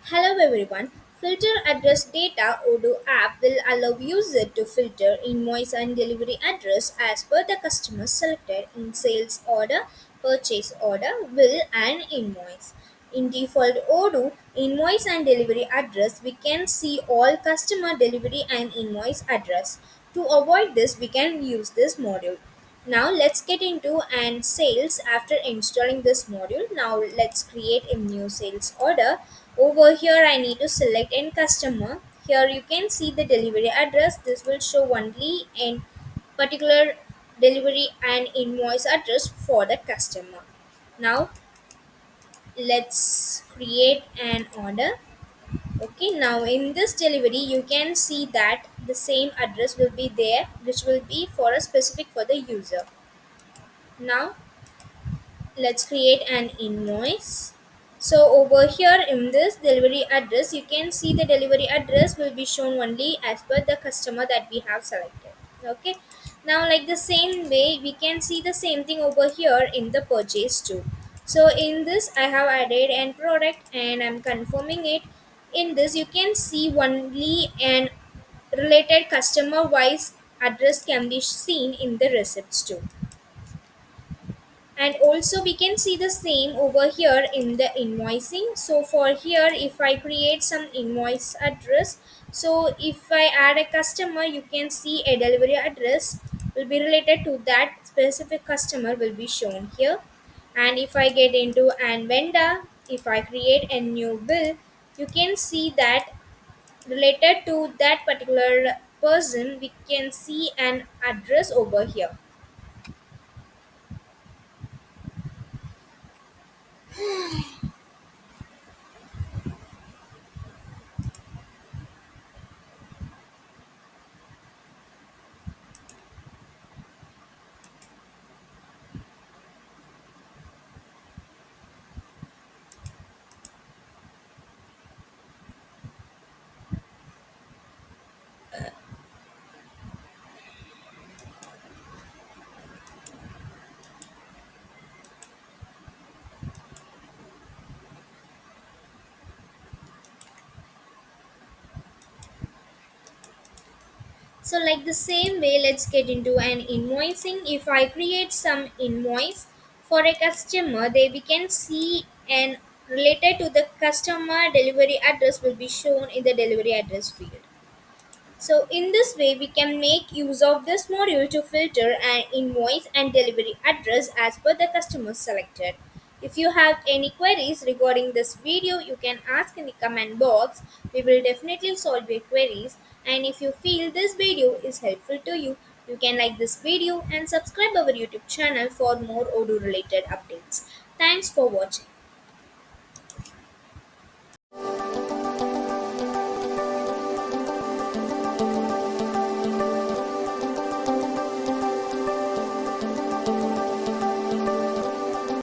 Hello everyone. Filter address data Odoo app will allow user to filter invoice and delivery address as per the customer selected in sales order, purchase order, bill and invoice. In default Odoo invoice and delivery address, we can see all customer delivery and invoice address. To avoid this, we can use this module. Now let's get into and sales after installing this module. Now let's create a new sales order. Over here I need to select end customer. Here you can see the delivery address. This will show only in particular delivery and invoice address for the customer. Now let's create an order. Okay, now in this delivery you can see that the same address will be there, which will be for a specific for the user. Now let's create an invoice. So over here in this delivery address, you can see the delivery address will be shown only as per the customer that we have selected. Okay, now like the same way we can see the same thing over here in the purchase too. So in this I have added an product and I'm confirming it. In this you can see only an related customer wise address can be seen in the receipts too. And also we can see the same over here in the invoicing. So for here if I create some invoice address, so if I add a customer, you can see a delivery address will be related to that specific customer will be shown here. And if I get into an vendor, if I create a new bill, you can see that related to that particular person we can see an address over here. So like the same way, let's get into an invoicing. If I create some invoice for a customer, they we can see and related to the customer delivery address will be shown in the delivery address field. So in this way, we can make use of this module to filter an invoice and delivery address as per the customer selected. If you have any queries regarding this video, you can ask in the comment box. We will definitely solve your queries. And if you feel this video is helpful to you, you can like this video and subscribe our YouTube channel for more Odoo related updates. Thanks for watching.